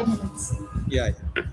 5 minutes. Yeah. Yeah.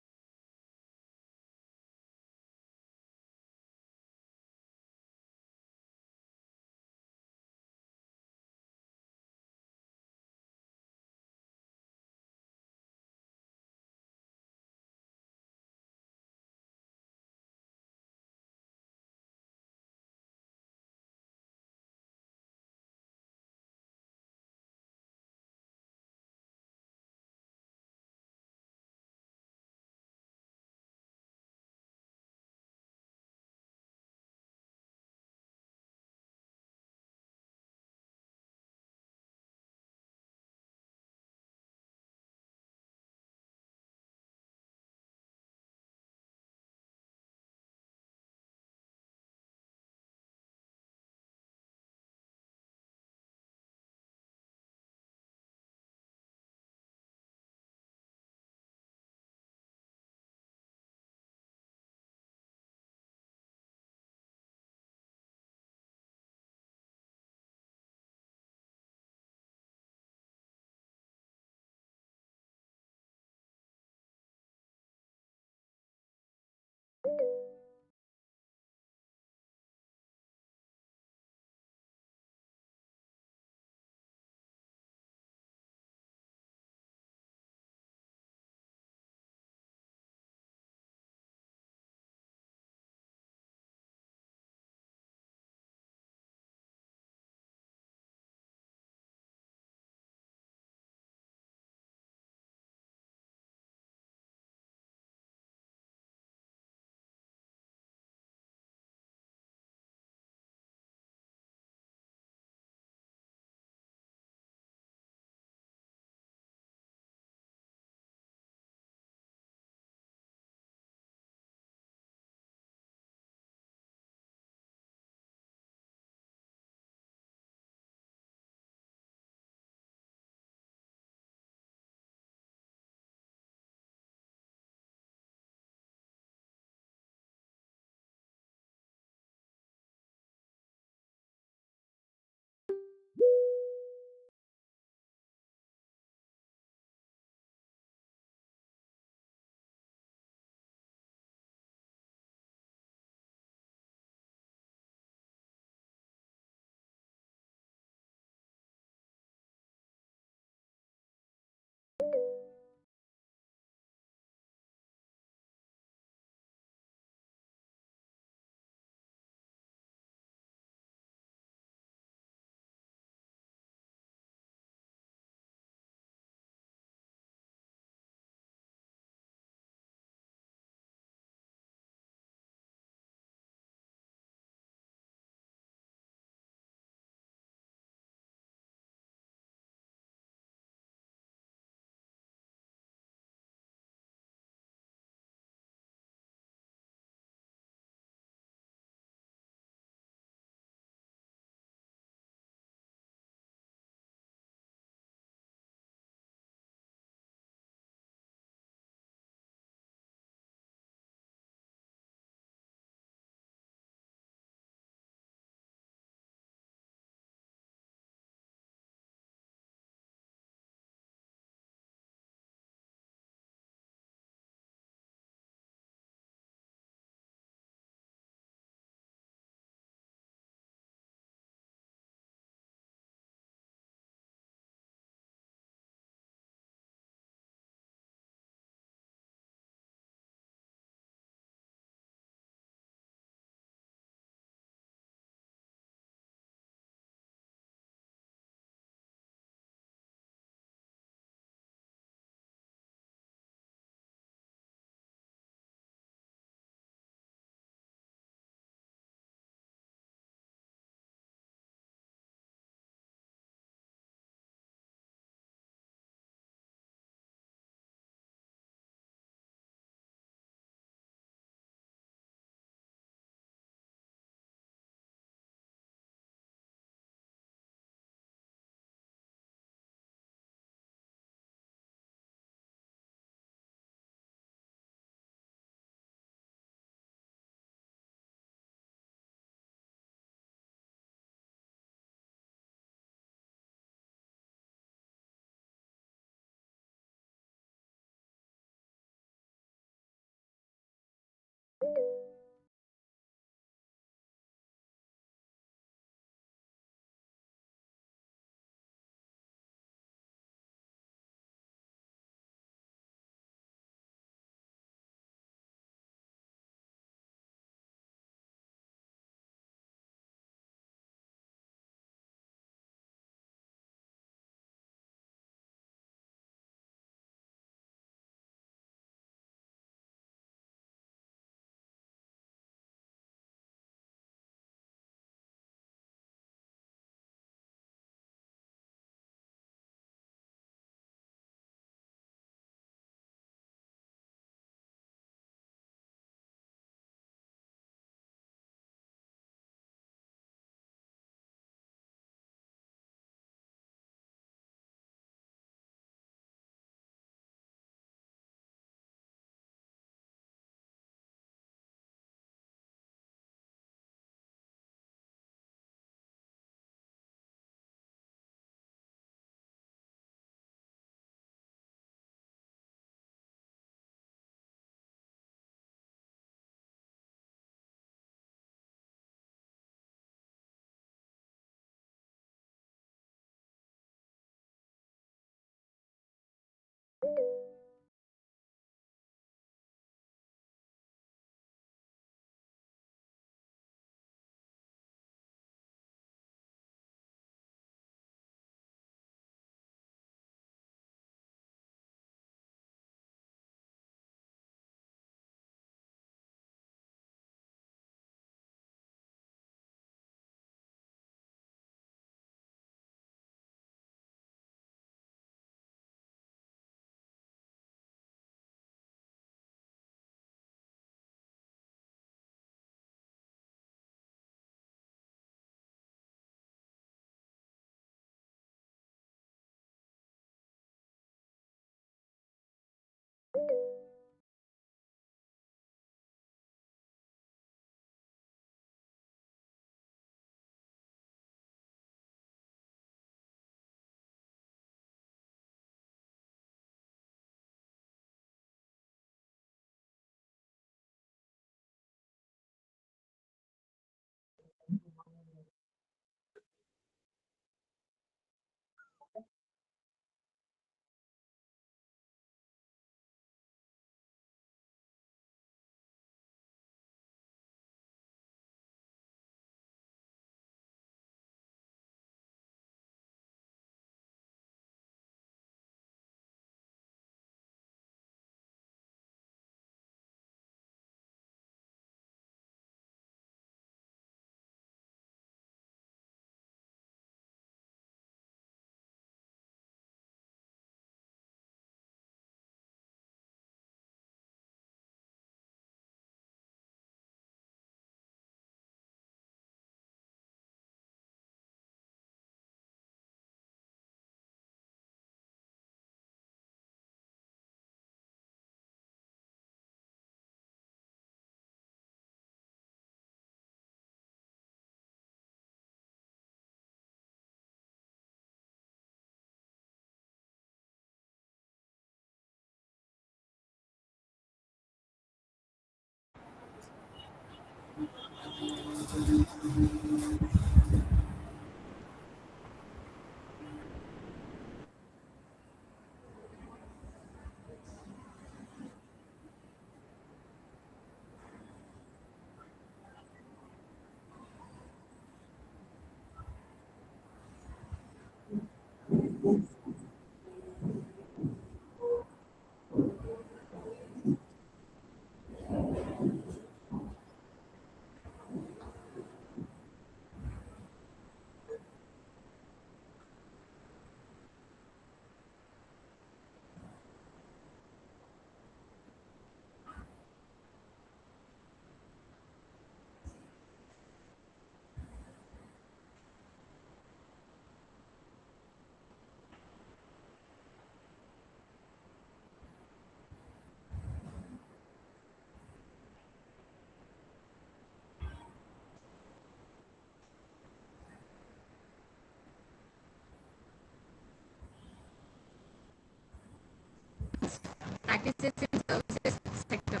Practices in services sector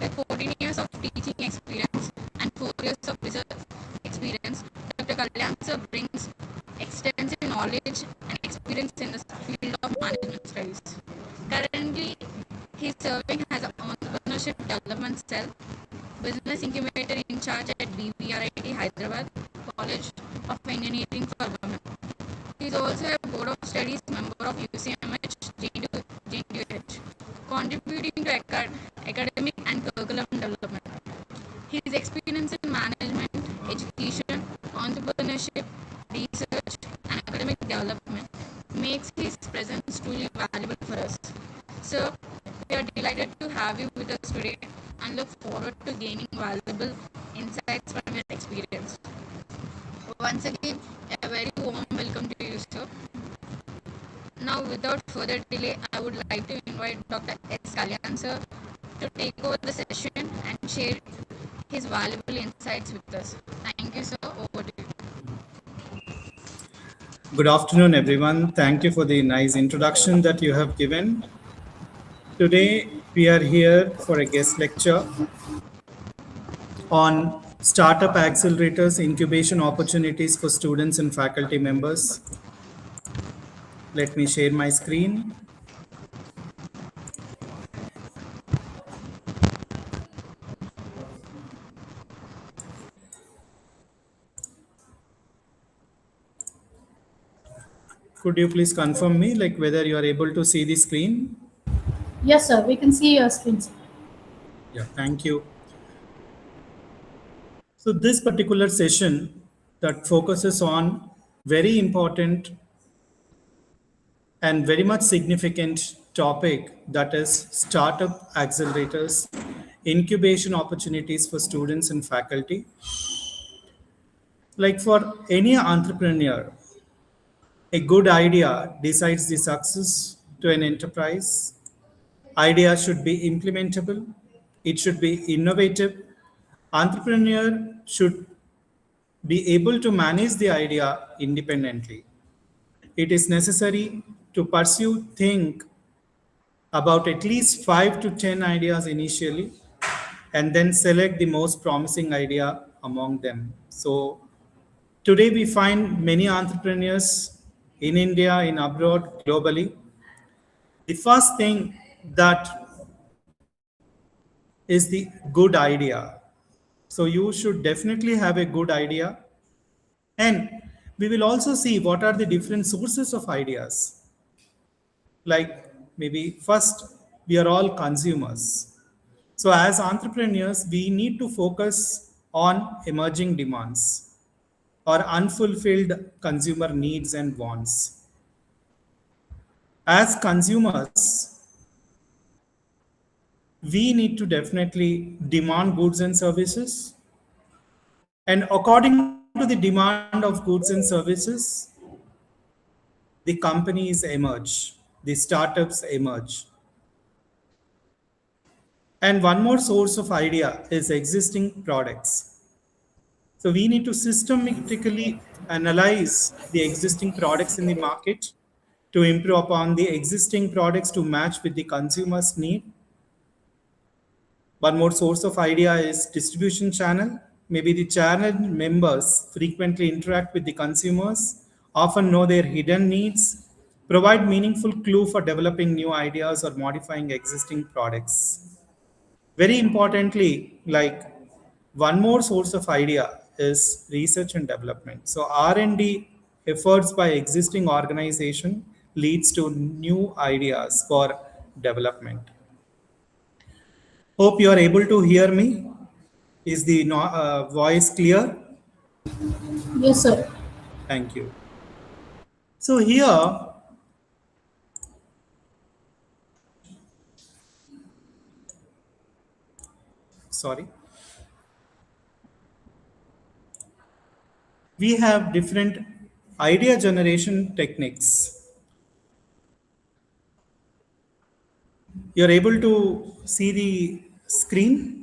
with 14 years of teaching experience and 4 years of research experience. Dr. Kalyan sir brings extensive knowledge and experience in the field of management studies. Currently, he is serving as an entrepreneurship development cell, business incubator in charge at BVRIT Hyderabad College of Engineering for Women. He is also a board of studies member of UCMH JNTUH, contributing to academic and curriculum development. His experience in management, education, entrepreneurship, research, and academic development makes his presence truly valuable for us. So, we are delighted to have you with us today and look forward to gaining valuable insights from your experience. Once again, a very warm welcome to you, sir. Now, without further delay, I would like to invite Dr. S. Kalyan sir to take over the session and share his valuable insights with us. Thank you, sir. Over to you. Good afternoon, everyone. Thank you for the nice introduction that you have given. Today, we are here for a guest lecture on Startup Accelerators Incubation Opportunities for Students and Faculty Members. Let me share my screen. Could you please confirm me like whether you are able to see the screen? Yes, sir. We can see your screen, sir. Yeah, thank you. So this particular session that focuses on very important and very much significant topic, that is startup accelerators, incubation opportunities for students and faculty. Like for any entrepreneur, a good idea decides the success to an enterprise. Idea should be implementable. It should be innovative. Entrepreneur should be able to manage the idea independently. It is necessary to think about at least 5 to 10 ideas initially, and then select the most promising idea among them. So today we find many entrepreneurs in India, in abroad, globally. The first thing that is the good idea. So you should definitely have a good idea. And we will also see what are the different sources of ideas. Like maybe first, we are all consumers. So as entrepreneurs, we need to focus on emerging demands or unfulfilled consumer needs and wants. As consumers, we need to definitely demand goods and services. And according to the demand of goods and services, the companies emerge, the startups emerge. And one more source of idea is existing products. So we need to systematically analyze the existing products in the market to improve upon the existing products to match with the consumer's need. One more source of idea is distribution channel. maybe the channel members frequently interact with the consumers, often know their hidden needs, provide meaningful clue for developing new ideas or modifying existing products. Very importantly, like one more source of idea is research and development. So R&D efforts by existing organization leads to new ideas for development. Hope you are able to hear me. Is the voice clear? Yes, sir. Thank you. So here, sorry, we have different idea generation techniques. You're able to see the screen?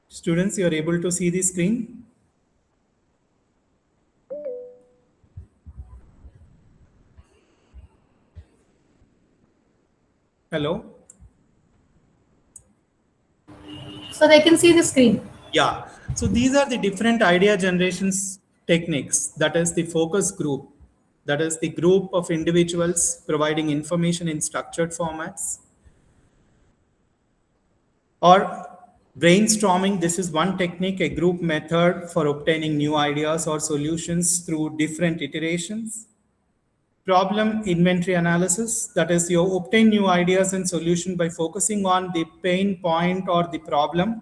Students, you're able to see the screen? Hello? So they can see the screen. Yeah. So these are the different idea generations techniques. That is the focus group. That is the group of individuals providing information in structured formats. Or brainstorming, this is one technique, a group method for obtaining new ideas or solutions through different iterations. Problem inventory analysis, that is you obtain new ideas and solution by focusing on the pain point or the problem.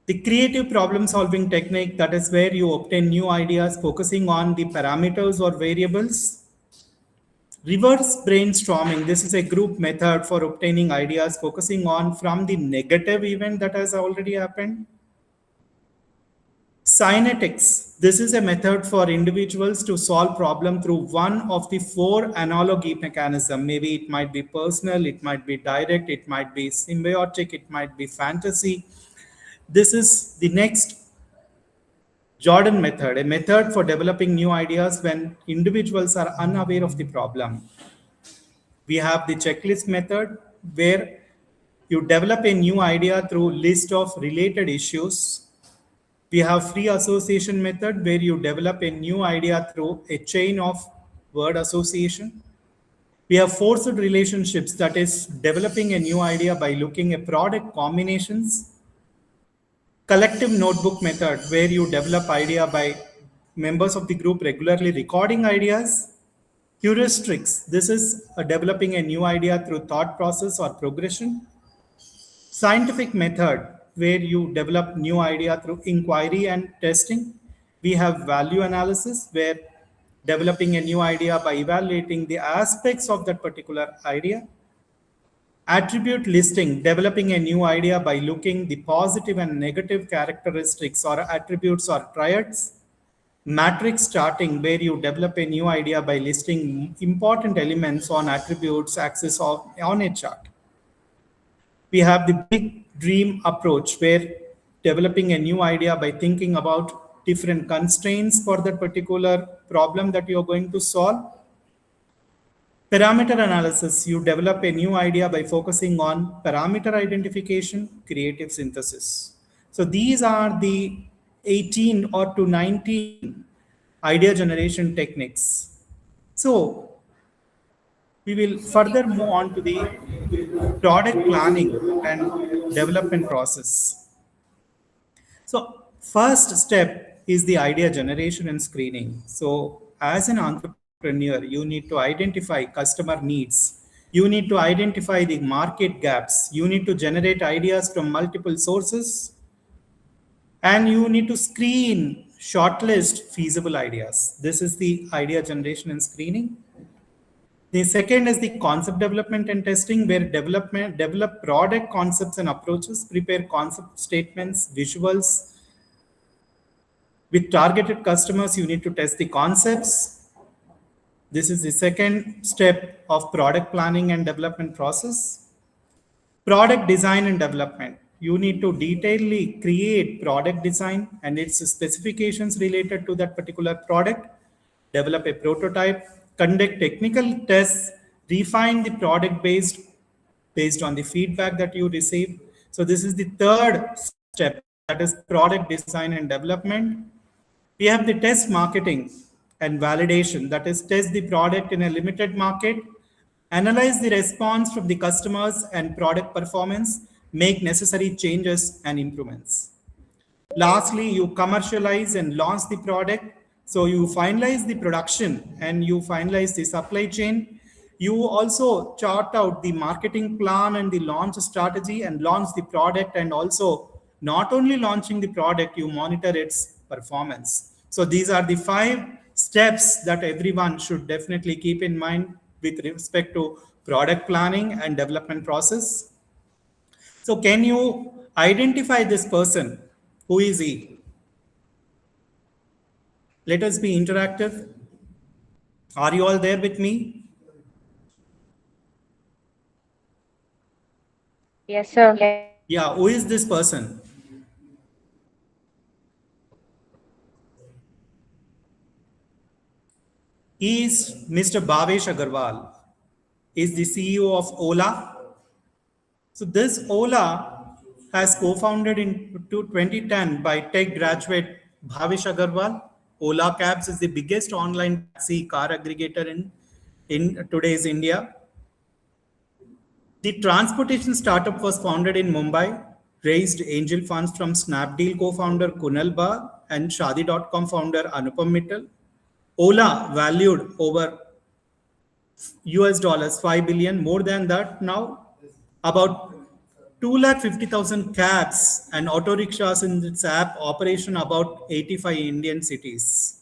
The creative problem solving technique, that is where you obtain new ideas focusing on the parameters or variables. Reverse brainstorming, this is a group method for obtaining ideas focusing on from the negative event that has already happened. Synetics, this is a method for individuals to solve problem through one of the four analogy mechanism. Maybe it might be personal, it might be direct, it might be symbiotic, it might be fantasy. This is the next Jordan method, a method for developing new ideas when individuals are unaware of the problem. We have the checklist method where you develop a new idea through list of related issues. We have free association method where you develop a new idea through a chain of word association. We have forced relationships, that is developing a new idea by looking at product combinations. Collective notebook method where you develop idea by members of the group regularly recording ideas. Heuristics, this is developing a new idea through thought process or progression. Scientific method where you develop new idea through inquiry and testing. We have value analysis where developing a new idea by evaluating the aspects of that particular idea. Attribute listing, developing a new idea by looking the positive and negative characteristics or attributes or triads. Matrix charting, where you develop a new idea by listing important elements on attributes axis on a chart. We have the big dream approach where developing a new idea by thinking about different constraints for that particular problem that you're going to solve. Parameter analysis, you develop a new idea by focusing on parameter identification, creative synthesis. So these are the 18 or to 19 idea generation techniques. So we will further move on to the product planning and development process. So first step is the idea generation and screening. So as an entrepreneur, you need to identify customer needs. You need to identify the market gaps. You need to generate ideas from multiple sources. And you need to screen, shortlist feasible ideas. This is the idea generation and screening. The second is the concept development and testing, where develop product concepts and approaches, prepare concept statements, visuals. With targeted customers, you need to test the concepts. This is the second step of product planning and development process. Product design and development. You need to detailedly create product design and its specifications related to that particular product. Develop a prototype, conduct technical tests, refine the product based based on the feedback that you receive. So this is the third step, that is product design and development. We have the test marketing and validation, that is test the product in a limited market, analyze the response from the customers and product performance, make necessary changes and improvements. Lastly, you commercialize and launch the product. So you finalize the production and you finalize the supply chain. You also chart out the marketing plan and the launch strategy and launch the product, and also not only launching the product, you monitor its performance. So these are the 5 steps that everyone should definitely keep in mind with respect to product planning and development process. So can you identify this person? Who is he? Let us be interactive. Are you all there with me? Yes, sir. Yeah, who is this person? He is Mr. Bhavesh Agarwal, is the CEO of Ola. So this Ola has co-founded in 2010 by tech graduate Bhavesh Agarwal. Ola Cabs is the biggest online taxi car aggregator in today's India. The transportation startup was founded in Mumbai, raised angel funds from Snapdeal co-founder Kunal Bagh and Shadi.com founder Anupam Mittal. Ola valued over US dollars 5 billion, more than that now. About 250,000 cabs and auto rickshaws in its app operation about 85 Indian cities.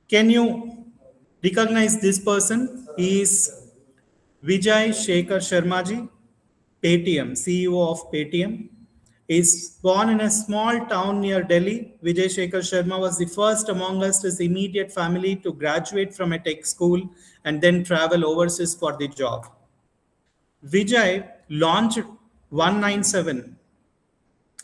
Can you recognize this person? He is Vijay Shekhar Sharmaji, Paytm, CEO of Paytm, is born in a small town near Delhi. Vijay Shekhar Sharma was the first among us, his immediate family, to graduate from a tech school and then travel overseas for the job. Vijay launched 197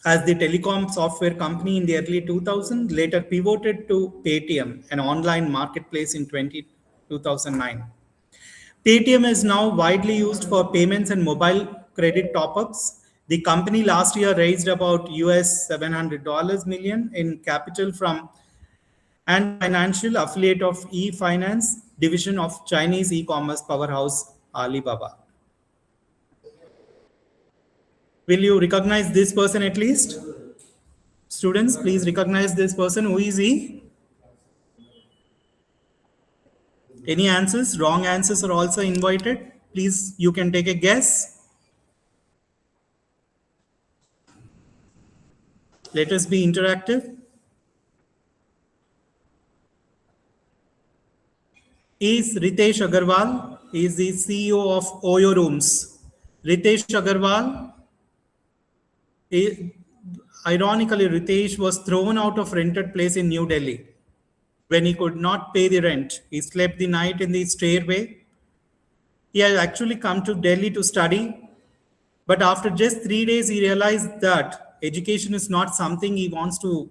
as the telecom software company in the early 2000s, later pivoted to Paytm, an online marketplace in 2009. Paytm is now widely used for payments and mobile credit top-ups. The company last year raised about US $700 million in capital from Ant Financial, affiliate of e-finance division of Chinese e-commerce powerhouse Alibaba. Will you recognize this person at least? Students, please recognize this person. Who is he? Any answers? Wrong answers are also invited. Please, you can take a guess. Let us be interactive. Is Ritesh Agarwal. He is the CEO of Oyo Rooms. Ritesh Agarwal, ironically, Ritesh was thrown out of rented place in New Delhi when he could not pay the rent. He slept the night in the stairway. He had actually come to Delhi to study, but after just 3 days, he realized that education is not something he wants to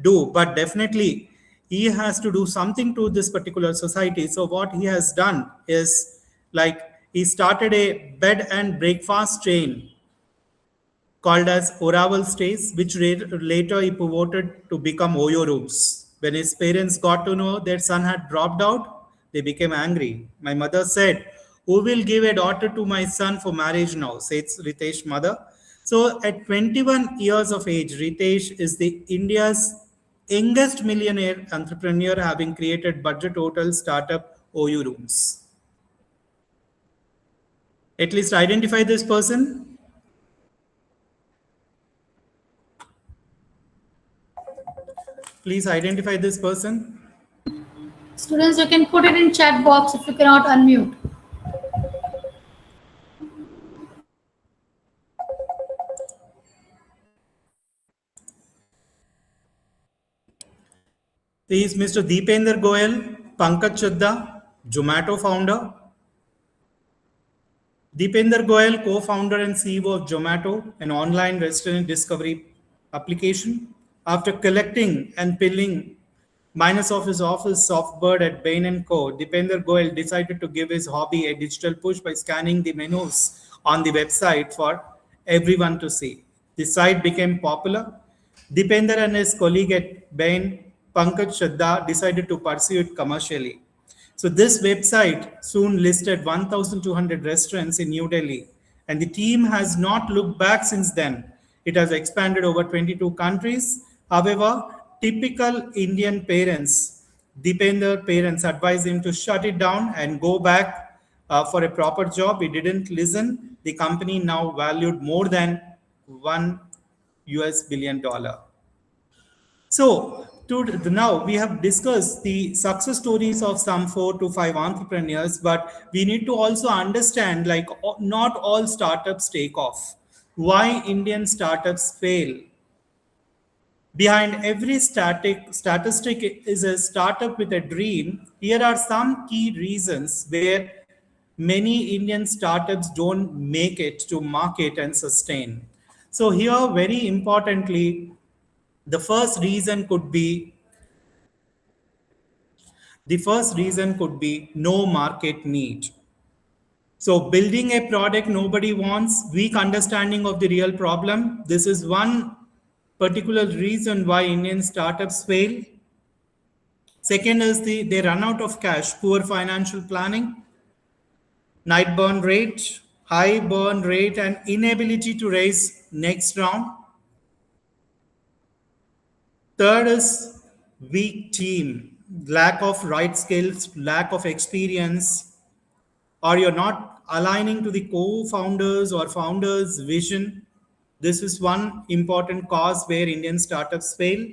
do, but definitely he has to do something to this particular society. So what he has done is, like, he started a bed and breakfast chain called as Oraval Stays, which later he pivoted to become Oyo Rooms. When his parents got to know their son had dropped out, they became angry. My mother said, "Who will give a daughter to my son for marriage now?" says Ritesh's mother. So at 21 years of age, Ritesh is the India's youngest millionaire entrepreneur, having created budget hotel startup Oyo Rooms. At least identify this person. Please identify this person. Students, you can put it in chat box if you cannot unmute. He is Mr. Deepender Goyal, Pankaj Chadda, Zomato founder. Deepender Goyal, co-founder and CEO of Zomato, an online restaurant discovery application. After collecting and billing Minus of his office softbird at Bain & Co., Dipender Goyal decided to give his hobby a digital push by scanning the menus on the website for everyone to see. The site became popular. Dipender and his colleague at Bain, Pankaj Shraddha, decided to pursue it commercially. So this website soon listed 1,200 restaurants in New Delhi, and the team has not looked back since then. It has expanded over 22 countries. However, typical Indian parents, Dipender parents, advise him to shut it down and go back for a proper job. He didn't listen. The company now valued more than $1 billion. So now we have discussed the success stories of some 4 to 5 entrepreneurs, but we need to also understand like not all startups take off. Why Indian startups fail? Behind every statistic is a startup with a dream. Here are some key reasons where many Indian startups don't make it to market and sustain. So here, very importantly, the first reason could be no market need. So building a product nobody wants, weak understanding of the real problem. This is one particular reason why Indian startups fail. Second is they run out of cash, poor financial planning, night burn rate, high burn rate, and inability to raise next round. Third is weak team, lack of right skills, lack of experience, or you're not aligning to the co-founders or founders' vision. This is one important cause where Indian startups fail.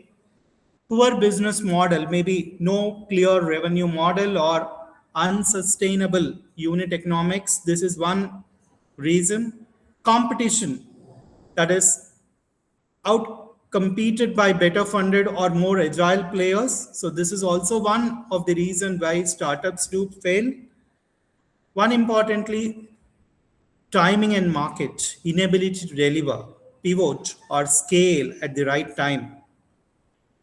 Poor business model, maybe no clear revenue model or unsustainable unit economics. This is one reason. Competition, that is out competed by better funded or more agile players. So this is also one of the reasons why startups do fail. One importantly, timing and market, inability to deliver, pivot or scale at the right time.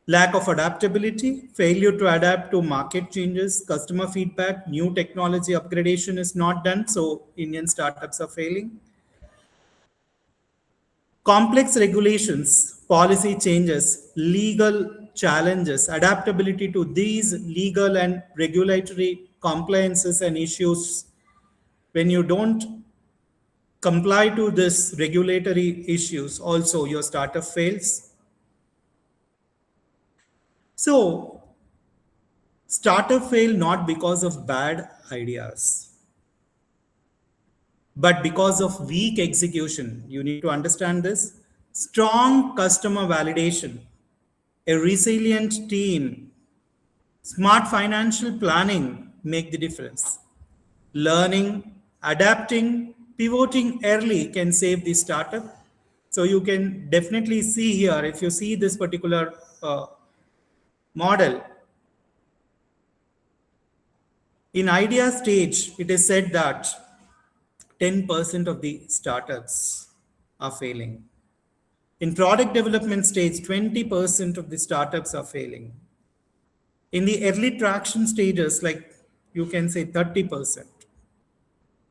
Lack of adaptability, failure to adapt to market changes, customer feedback, new technology upgradation is not done. So Indian startups are failing. Complex regulations, policy changes, legal challenges, adaptability to these legal and regulatory compliances and issues. When you don't comply to this regulatory issues, also your startup fails. So startup fail not because of bad ideas, but because of weak execution. You need to understand this. Strong customer validation, a resilient team, smart financial planning make the difference. Learning, adapting, pivoting early can save the startup. So you can definitely see here, if you see this particular model, in idea stage, it is said that 10% of the startups are failing. In product development stage, 20% of the startups are failing. In the early traction stages, like you can say 30%.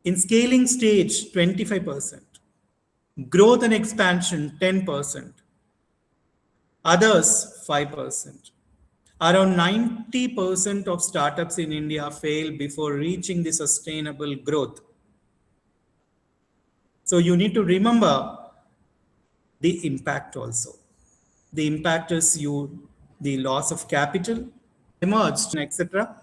In scaling stage, 25%. Growth and expansion, 10%. Others, 5%. Around 90% of startups in India fail before reaching the sustainable growth. So you need to remember the impact also. The impact is the loss of capital, emerged, etc.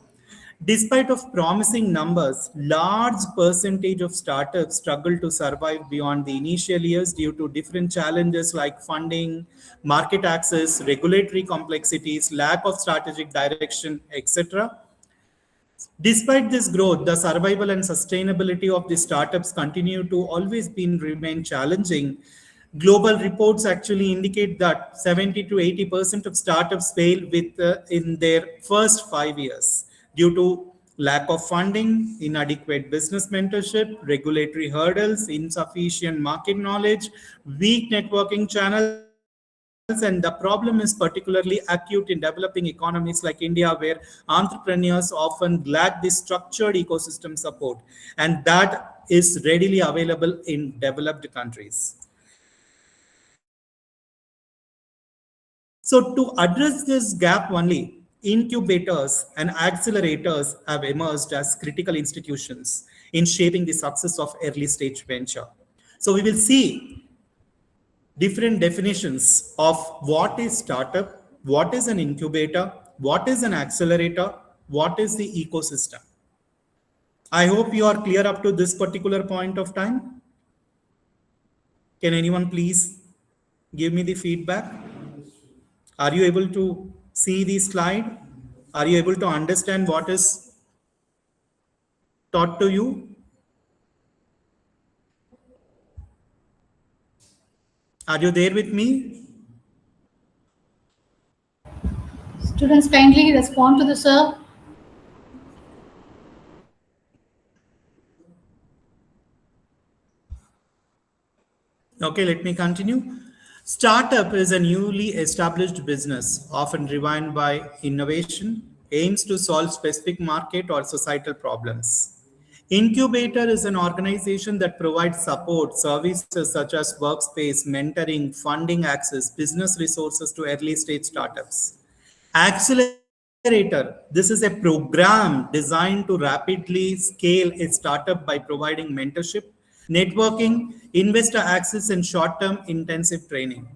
Despite of promising numbers, large percentage of startups struggle to survive beyond the initial years due to different challenges like funding, market access, regulatory complexities, lack of strategic direction, etc. Despite this growth, the survival and sustainability of the startups continue to always remain challenging. Global reports actually indicate that 70 to 80% of startups fail in their first 5 years due to lack of funding, inadequate business mentorship, regulatory hurdles, insufficient market knowledge, weak networking channels, and the problem is particularly acute in developing economies like India, where entrepreneurs often lack the structured ecosystem support, and that is readily available in developed countries. So to address this gap only, incubators and accelerators have emerged as critical institutions in shaping the success of early stage venture. So we will see different definitions of what is startup, what is an incubator, what is an accelerator, what is the ecosystem. I hope you are clear up to this particular point of time. Can anyone please give me the feedback? Are you able to see the slide? Are you able to understand what is taught to you? Are you there with me? Students kindly respond to the sir. Okay, let me continue. Startup is a newly established business, often driven by innovation, aims to solve specific market or societal problems. Incubator is an organization that provides support, services such as workspace, mentoring, funding access, business resources to early stage startups. Accelerator, this is a program designed to rapidly scale a startup by providing mentorship, networking, investor access, and short-term intensive training.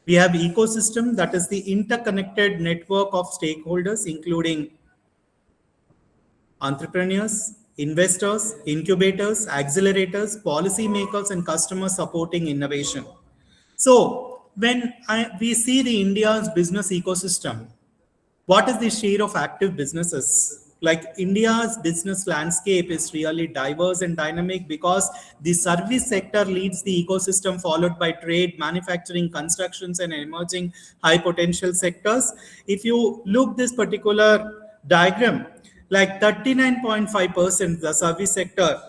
We have ecosystem, that is the interconnected network of stakeholders, including entrepreneurs, investors, incubators, accelerators, policymakers, and customers supporting innovation. So when we see the India's business ecosystem, what is the share of active businesses? Like India's business landscape is really diverse and dynamic because the service sector leads the ecosystem, followed by trade, manufacturing, constructions, and emerging high potential sectors. If you look this particular diagram, like 39.5% the service sector,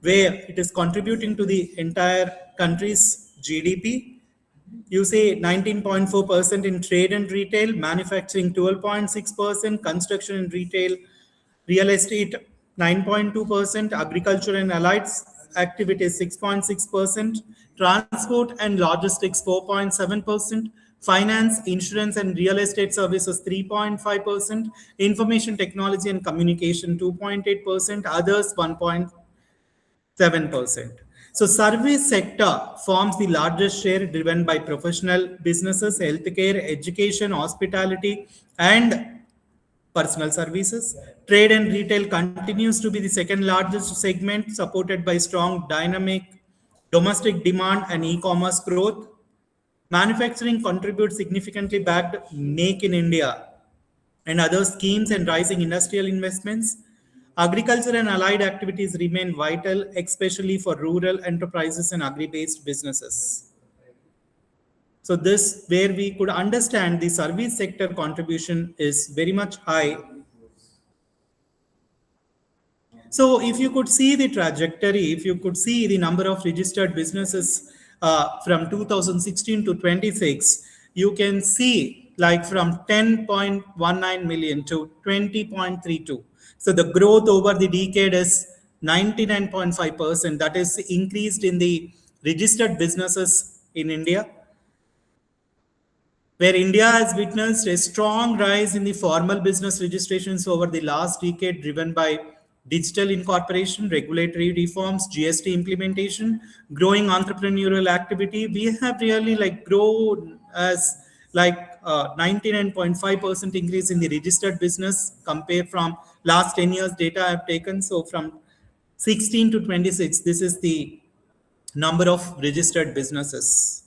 where it is contributing to the entire country's GDP. You say 19.4% in trade and retail, manufacturing 12.6%, construction and retail, real estate 9.2%, agriculture and allied activities 6.6%, transport and logistics 4.7%, finance, insurance and real estate services 3.5%, information technology and communication 2.8%, others 1.7%. So service sector forms the largest share, driven by professional businesses, healthcare, education, hospitality, and personal services. Trade and retail continues to be the second largest segment, supported by strong dynamic domestic demand and e-commerce growth. Manufacturing contributes significantly, backed Make in India and other schemes and rising industrial investments. Agriculture and allied activities remain vital, especially for rural enterprises and agri-based businesses. So this, where we could understand the service sector contribution is very much high. So if you could see the trajectory, if you could see the number of registered businesses from 2016 to 26, you can see like from 10.19 million to 20.32. So the growth over the decade is 99.5%. That is increased in the registered businesses in India, where India has witnessed a strong rise in the formal business registrations over the last decade, driven by digital incorporation, regulatory reforms, GST implementation, growing entrepreneurial activity. We have really like grown as like 99.5% increase in the registered business compared from last 10 years data I've taken. So from 16 to 26, this is the number of registered businesses.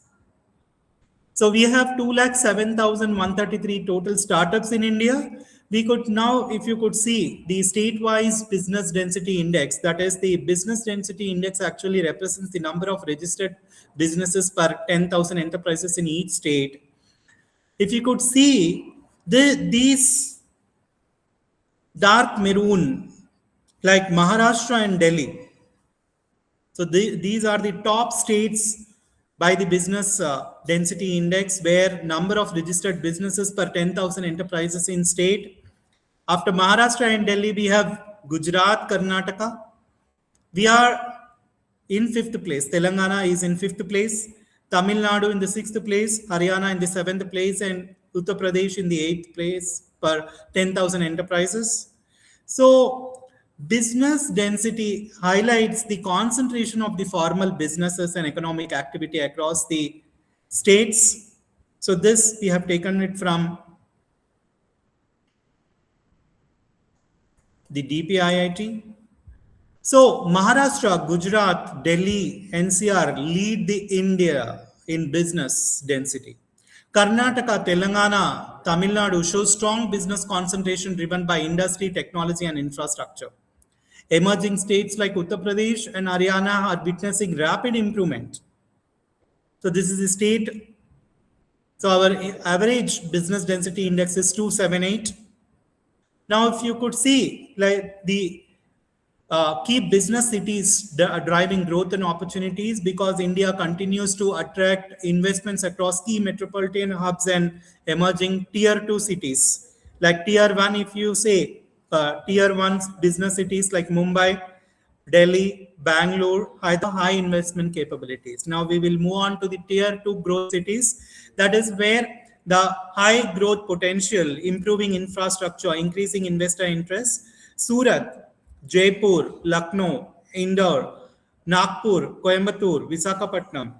So we have 207,133 total startups in India. We could now, if you could see the state-wise business density index, that is the business density index actually represents the number of registered businesses per 10,000 enterprises in each state. If you could see these dark maroon, like Maharashtra and Delhi. So these are the top states by the business density index, where number of registered businesses per 10,000 enterprises in state. After Maharashtra and Delhi, we have Gujarat, Karnataka. We are in 5th place. Telangana is in 5th place. Tamil Nadu in the 6th place. Haryana in the 7th place. And Uttar Pradesh in the 8th place per 10,000 enterprises. So business density highlights the concentration of the formal businesses and economic activity across the states. So this we have taken it from the DPIIT. So Maharashtra, Gujarat, Delhi, NCR lead the India in business density. Karnataka, Telangana, Tamil Nadu show strong business concentration driven by industry, technology, and infrastructure. Emerging states like Uttar Pradesh and Haryana are witnessing rapid improvement. So this is the state. So our average business density index is 278. Now, if you could see, like the key business cities driving growth and opportunities, because India continues to attract investments across key metropolitan hubs and emerging tier 2 cities. Like tier 1, if you say tier 1 business cities like Mumbai, Delhi, Bangalore, high investment capabilities. Now we will move on to the tier 2 growth cities. That is where the high growth potential, improving infrastructure, increasing investor interest. Surat, Jaipur, Lucknow, Indore, Nagpur, Coimbatore, Visakhapatnam,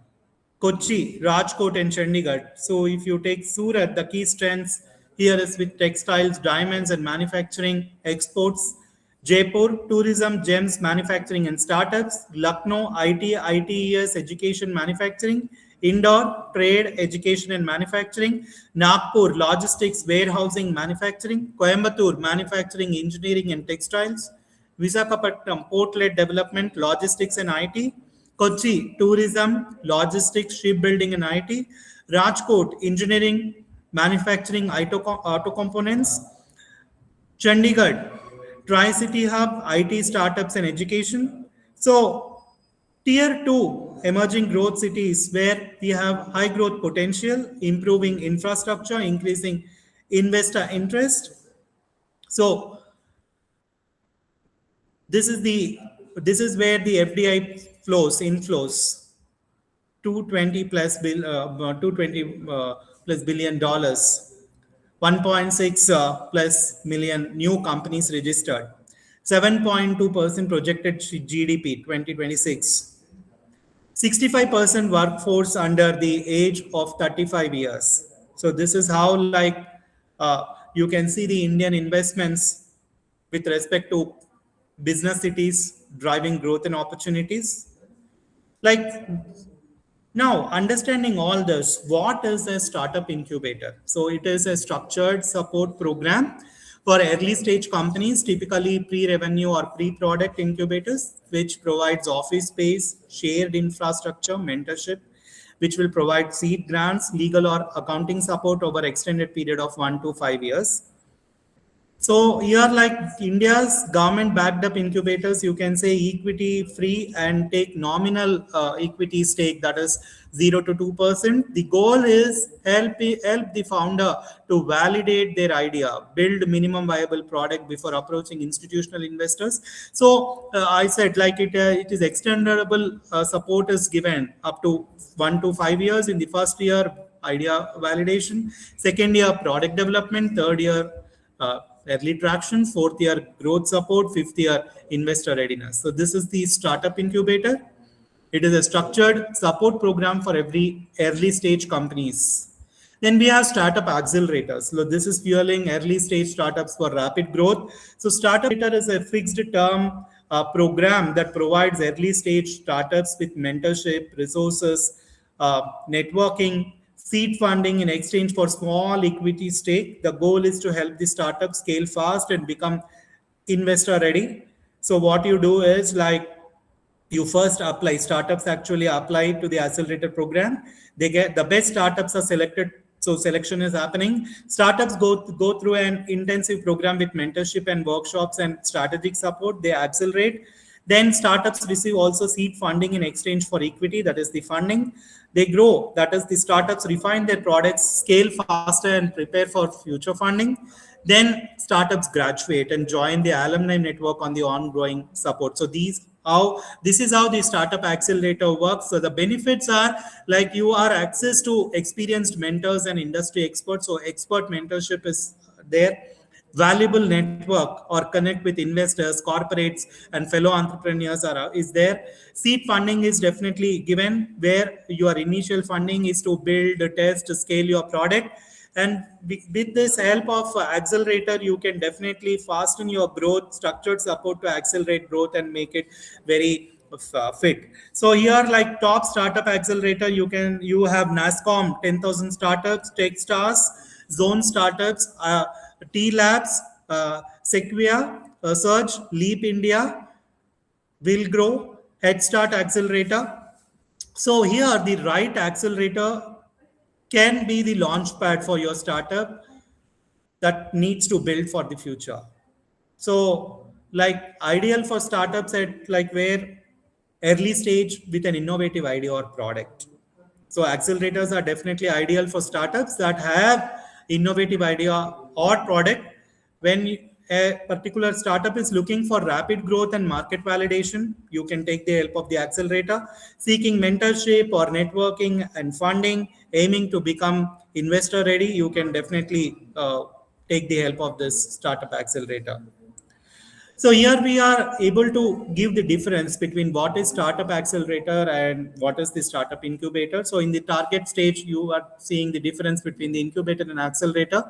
Kochi, Rajkot, and Chandigarh. So if you take Surat, the key strengths here is with textiles, diamonds, and manufacturing exports. Jaipur, tourism, gems, manufacturing, and startups. Lucknow, IT, ITES, education, manufacturing. Indore, trade, education, and manufacturing. Nagpur, logistics, warehousing, manufacturing. Coimbatore, manufacturing, engineering, and textiles. Visakhapatnam, port-led development, logistics, and IT. Kochi, tourism, logistics, shipbuilding, and IT. Rajkot, engineering, manufacturing, auto components. Chandigarh, Tri-City Hub, IT, startups, and education. So tier 2 emerging growth cities where we have high growth potential, improving infrastructure, increasing investor interest. So this is where the FDI inflows 220 plus billion dollars, 1.6 plus million new companies registered, 7.2% projected GDP 2026, 65% workforce under the age of 35 years. So this is how you can see the Indian investments with respect to business cities driving growth and opportunities. Now, understanding all this, what is a startup incubator? So it is a structured support program for early stage companies, typically pre-revenue or pre-product incubators, which provides office space, shared infrastructure, mentorship, which will provide seed grants, legal or accounting support over extended period of 1 to 5 years. So here, like India's government backed up incubators, you can say equity free and take nominal equity stake, that is 0 to 2%. The goal is help the founder to validate their idea, build minimum viable product before approaching institutional investors. So I said it is extendable support is given up to 1 to 5 years. In the first year, idea validation, second year product development, third year early traction, fourth year growth support, fifth year investor readiness. So this is the startup incubator. It is a structured support program for every early stage companies. Then we have startup accelerators. So this is fueling early stage startups for rapid growth. So startup accelerator is a fixed term program that provides early stage startups with mentorship, resources, networking, seed funding in exchange for small equity stake. The goal is to help the startup scale fast and become investor ready. So what you do is you first apply, startups actually apply to the accelerator program. They get the best startups are selected. So selection is happening. Startups go through an intensive program with mentorship and workshops and strategic support. They accelerate. Then startups receive also seed funding in exchange for equity, that is the funding. They grow, that is, the startups refine their products, scale faster, and prepare for future funding. Then startups graduate and join the alumni network on the ongoing support. So this is how the startup accelerator works. So the benefits are like you are access to experienced mentors and industry experts. So expert mentorship is there. Valuable network or connect with investors, corporates, and fellow entrepreneurs is there. Seed funding is definitely given, where your initial funding is to build, test, scale your product. And with this help of accelerator, you can definitely fasten your growth, structured support to accelerate growth and make it very fit. So here, like top startup accelerator, you have NASCOM 10,000 startups, Techstars, Zone startups, T Labs, Sequia, Surge, Leap India, Will Grow, Head Start Accelerator. So here, the right accelerator can be the launch pad for your startup that needs to build for the future. So, like ideal for startups at like where early stage with an innovative idea or product. So accelerators are definitely ideal for startups that have innovative idea or product. When a particular startup is looking for rapid growth and market validation, you can take the help of the accelerator. Seeking mentorship or networking and funding, aiming to become investor ready, you can definitely take the help of this startup accelerator. So here we are able to give the difference between what is startup accelerator and what is the startup incubator. So in the target stage, you are seeing the difference between the incubator and accelerator.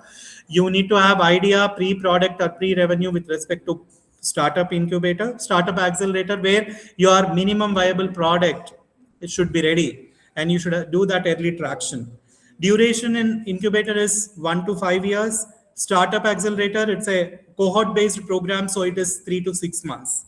You need to have idea, pre-product or pre-revenue with respect to startup incubator. Startup accelerator, where your minimum viable product, it should be ready, and you should do that early traction. Duration in incubator is 1 to 5 years. Startup accelerator, it's a cohort based program, so it is 3 to 6 months.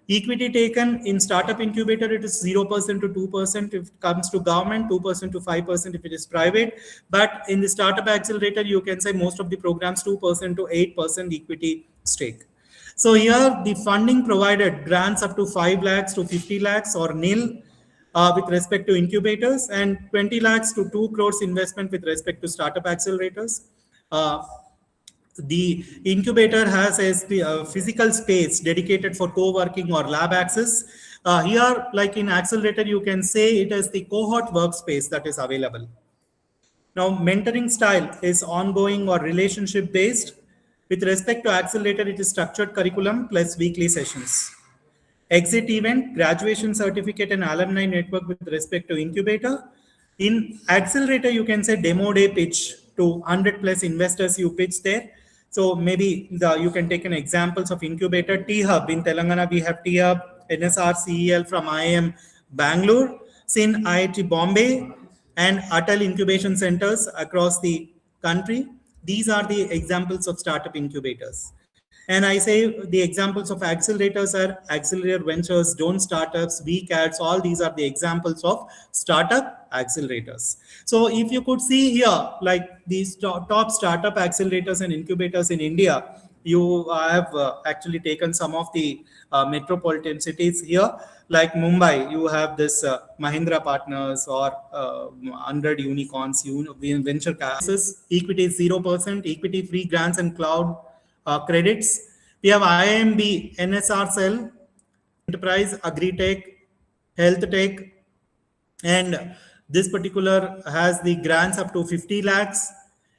Equity taken in startup incubator, it is 0% to 2% if it comes to government, 2% to 5% if it is private. But in the startup accelerator, you can say most of the programs 2% to 8% equity stake. So here the funding provided grants up to 5 lakhs to 50 lakhs or nil with respect to incubators, and 20 lakhs to 2 crores investment with respect to startup accelerators. Uh, the incubator has a physical space dedicated for co-working or lab access. Here, like in accelerator, you can say it is the cohort workspace that is available. Now, mentoring style is ongoing or relationship based. With respect to accelerator, it is structured curriculum plus weekly sessions. Exit event, graduation certificate, and alumni network with respect to incubator. In accelerator, you can say demo day pitch to 100 plus investors you pitch there. So maybe you can take an examples of incubator. T-Hub in Telangana, we have T-Hub, NSR CEL from IIM Bangalore, SIN IIT Bombay, and Atal incubation centers across the country. These are the examples of startup incubators. And I say the examples of accelerators are Accelerator Ventures, Don't Startups, VCATs, all these are the examples of startup accelerators. So if you could see here, like these top startup accelerators and incubators in India, you have actually taken some of the metropolitan cities here. Like Mumbai, you have this Mahindra Partners or 100 unicorns, venture capitalists, equity is 0%, equity free grants and cloud credits. We have IMB, NSR Cell, Enterprise, Agri-Tech, Health Tech, and this particular has the grants up to 50 lakhs.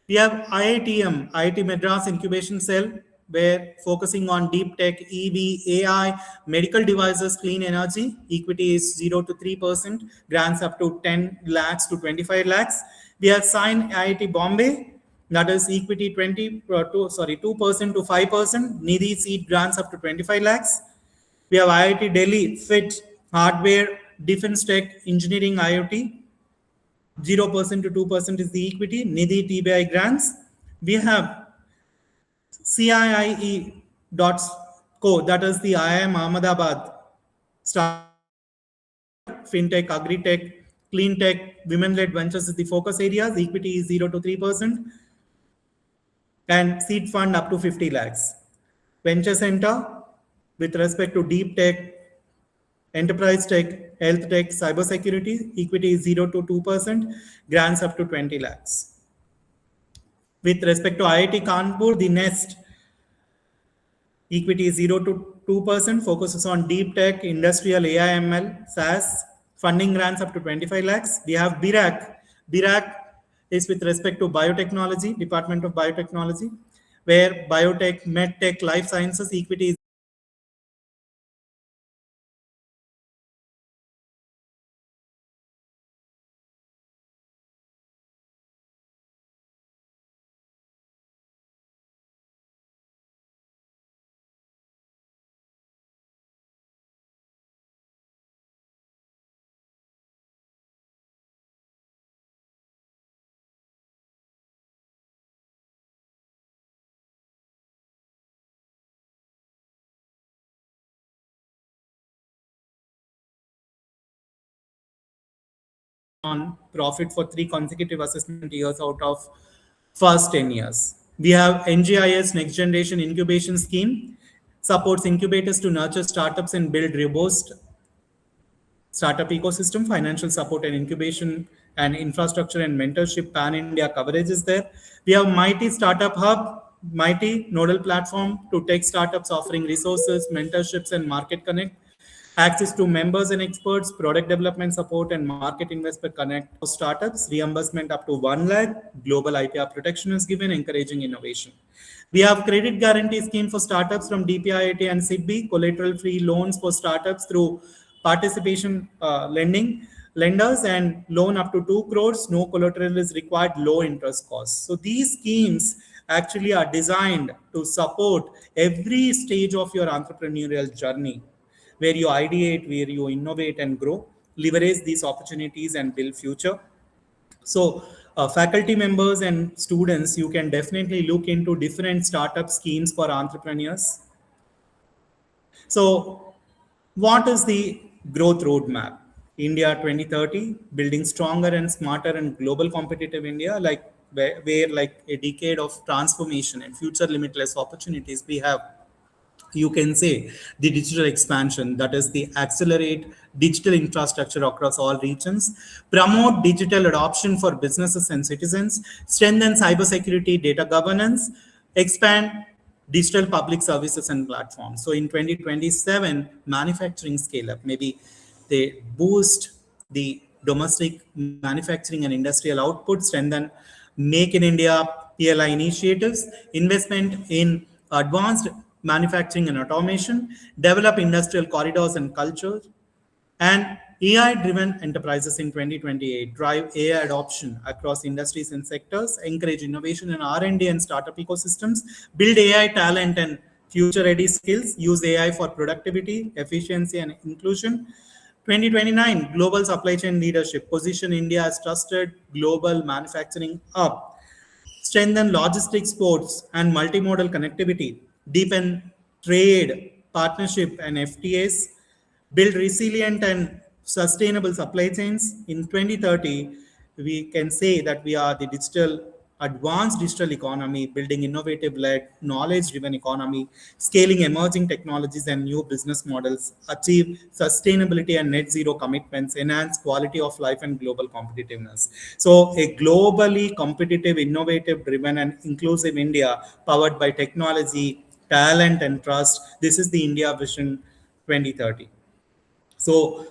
We have IITM, IIT Madras Incubation Cell, where focusing on deep tech, EV, AI, medical devices, clean energy. Equity is 0 to 3%, grants up to 10 lakhs to 25 lakhs. We have signed IIT Bombay, that is equity 2% to 5%, Nidhi seed grants up to 25 lakhs. We have IIT Delhi, FIT, hardware, defense tech, engineering, IoT. 0% to 2% is the equity, Nidhi TBI grants. We have CIIE.co, that is the IIM Ahmedabad, fintech, agri-tech, clean tech, women-led ventures is the focus areas. Equity is 0 to 3%. And seed fund up to 50 lakhs. Venture Center, with respect to deep tech, Enterprise tech, health tech, cybersecurity, equity is 0 to 2%, grants up to 20 lakhs. With respect to IIT Kanpur, the Nest equity is 0 to 2%, focuses on deep tech, industrial AI/ML, SaaS, funding grants up to 25 lakhs. We have BIRAC. BIRAC is with respect to biotechnology, Department of Biotechnology, where biotech, medtech, life sciences equity is on profit for 3 consecutive assessment years out of first 10 years. We have NGIS Next Generation Incubation Scheme, supports incubators to nurture startups and build robust startup ecosystem, financial support and incubation and infrastructure and mentorship pan-India coverage is there. We have Mighty Startup Hub, Mighty nodal platform to tech startups offering resources, mentorships and market connect, access to members and experts, product development support and market investor connect for startups, reimbursement up to 1 lakh, global IPR protection is given, encouraging innovation. We have credit guarantee scheme for startups from DPIIT and SIDBI, collateral-free loans for startups through participation lenders and loan up to 2 crores, no collateral is required, low interest costs. So these schemes actually are designed to support every stage of your entrepreneurial journey, where you ideate, where you innovate and grow, leverage these opportunities and build future. So faculty members and students, you can definitely look into different startup schemes for entrepreneurs. So what is the growth roadmap? India 2030, building stronger and smarter and global competitive India, like where like a decade of transformation and future limitless opportunities we have. You can say the digital expansion, that is the accelerate digital infrastructure across all regions, promote digital adoption for businesses and citizens, strengthen cybersecurity, data governance, expand digital public services and platforms. So in 2027, manufacturing scale up, maybe they boost the domestic manufacturing and industrial output, strengthen Make in India PLI initiatives, investment in advanced manufacturing and automation, develop industrial corridors and culture, and AI-driven enterprises in 2028, drive AI adoption across industries and sectors, encourage innovation in R&D and startup ecosystems, build AI talent and future-ready skills, use AI for productivity, efficiency, and inclusion. 2029, global supply chain leadership, position India as trusted global manufacturing hub, strengthen logistics, ports, and multimodal connectivity, deepen trade, partnership, and FTAs, build resilient and sustainable supply chains. In 2030, we can say that we are the advanced digital economy, building innovative-led, knowledge-driven economy, scaling emerging technologies and new business models, achieve sustainability and net zero commitments, enhance quality of life and global competitiveness. So a globally competitive, innovative, driven and inclusive India powered by technology, talent and trust. This is the India Vision 2030. So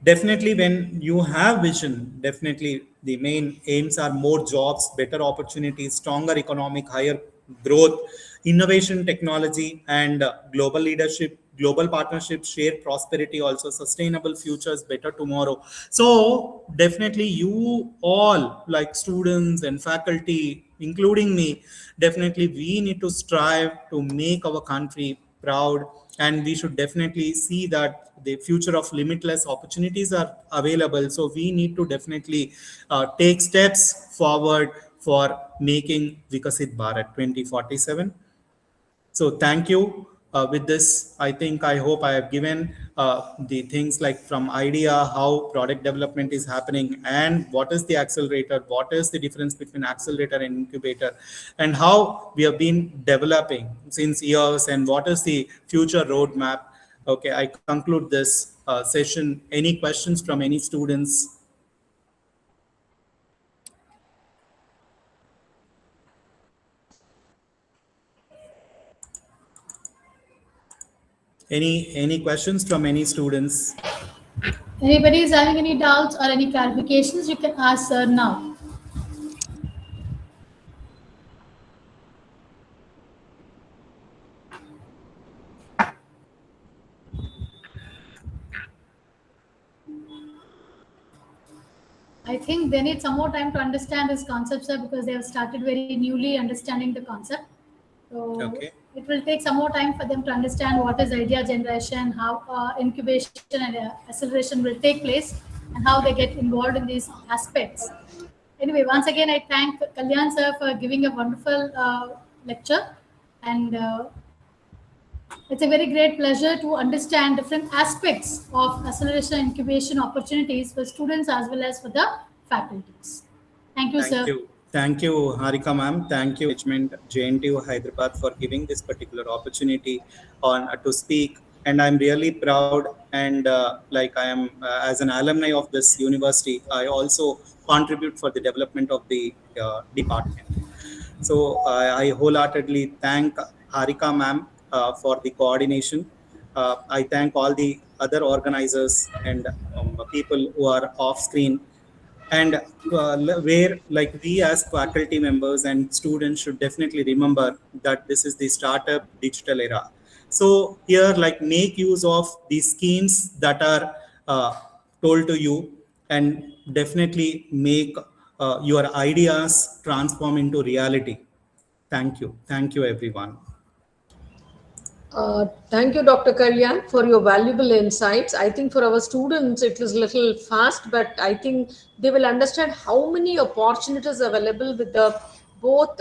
definitely when you have vision, definitely the main aims are more jobs, better opportunities, stronger economic, higher growth, innovation, technology, and global leadership, global partnerships, shared prosperity, also sustainable futures, better tomorrow. So definitely you all, like students and faculty, including me, definitely we need to strive to make our country proud, and we should definitely see that the future of limitless opportunities are available. So we need to definitely take steps forward for making Vikasit Bharat 2047. So thank you. With this, I hope I have given the things like from idea, how product development is happening, and what is the accelerator, what is the difference between accelerator and incubator, and how we have been developing since years, and what is the future roadmap. Okay, I conclude this. session. Any questions from any students? Any questions from any students? Anybody is having any doubts or any clarifications, you can ask sir now. I think they need some more time to understand this concept, sir, because they have started very newly understanding the concept. So Okay. it will take some more time for them to understand what is idea generation, how incubation and acceleration will take place, and how they get involved in these aspects. Anyway, once again, I thank Kalyan sir for giving a wonderful lecture, and it's a very great pleasure to understand different aspects of acceleration and incubation opportunities for students as well as for the faculties. Thank you, Thank sir. you. Thank you, Harika ma'am. Thank you, management JNTUH Hyderabad, for giving this particular opportunity on to speak. And I'm really proud. And like I am, as an alumni of this university, I also contribute for the development of the department. So I wholeheartedly thank Harika ma'am for the coordination. I thank all the other organizers and people who are off screen, and where like we as faculty members and students should definitely remember that this is the startup digital era. So here, like, make use of the schemes that are told to you, and definitely make your ideas transform into reality. Thank you everyone. Thank you, Dr. Kalyan, for your valuable insights. I think for our students, it was a little fast, but I think they will understand how many opportunities are available with the both,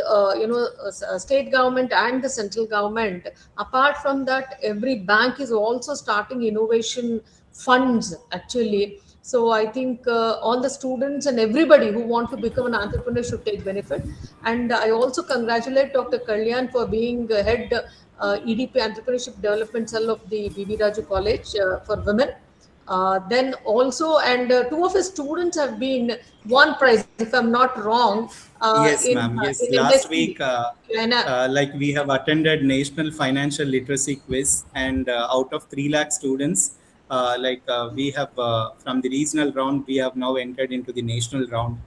state government and the central government. Apart from that, every bank is also starting innovation funds, actually. So I think all the students and everybody who want to become an entrepreneur should take benefit. And I also congratulate Dr. Kalyan for being head EDP Entrepreneurship Development Cell of the BB Raju College for Women. Then also, and two of his students have been won prize, if I'm not wrong, Yes, ma'am. Yes, in last industry. week, like we have attended National Financial Literacy Quiz, and out of 3 lakh students, we have from the regional round, we have now entered into the national round.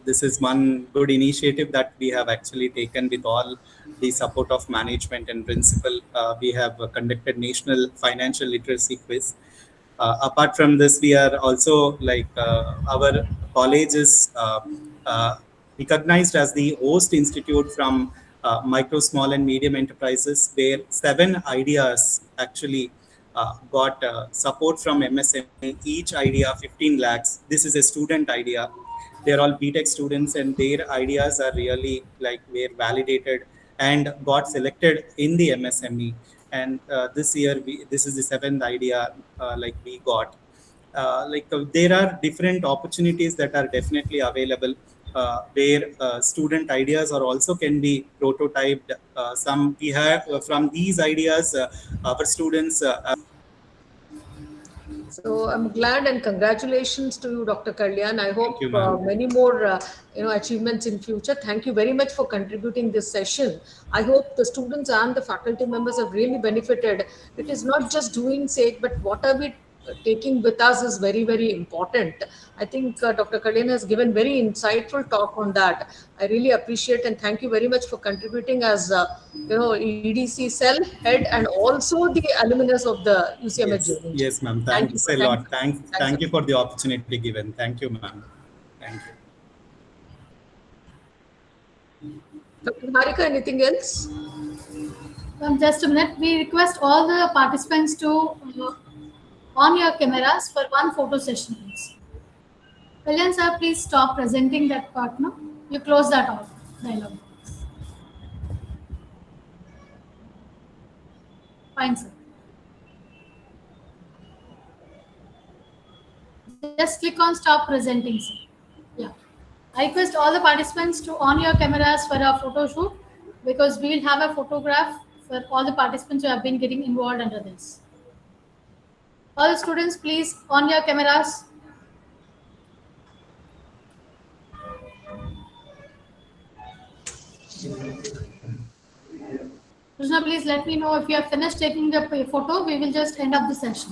This is one good initiative that we have actually taken with all the support of management and principal. We have conducted National Financial Literacy Quiz. Apart from this, we are also like our college is recognized as the host institute from micro, small, and medium enterprises, where 7 ideas actually got support from MSME. Each idea 15 lakhs. This is a student idea. They're all BTech students, and their ideas are really like were validated and got selected in the MSME. And this year, this is the 7th idea like we got. There are different opportunities that are definitely available, where student ideas are also can be prototyped. Some we have from these ideas, our students. So I'm glad, and congratulations to you, Dr. Kalyan. I hope you, ma'am. many more achievements in future. Thank you very much for contributing this session. I hope the students and the faculty members have really benefited. It is not just doing sake, but what are we taking with us is very, very important. I think Dr. Kalyan has given very insightful talk on that. I really appreciate and thank you very much for contributing as EDC cell head and also the alumnus of the UCMH. Yes, yes, ma'am. Thank you. Thanks a lot. Thank you for the opportunity given. Thank you, ma'am. Thank you. Dr. Harika, anything else? Just a minute. We request all the participants to on your cameras for one photo session, please. Kalyan sir, please stop presenting that part now. You close that off, dialogue box. Fine, sir. Just click on stop presenting, sir. Yeah. I request all the participants to on your cameras for a photo shoot, because we will have a photograph for all the participants who have been getting involved under this. All the students, please on your cameras. Krishna, please let me know if you have finished taking the photo. We will just end up the session.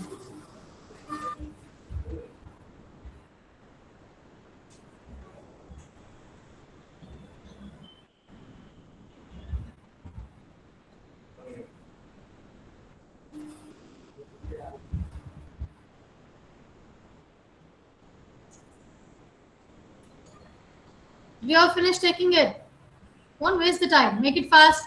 We all finished taking it. Don't waste the time. Make it fast.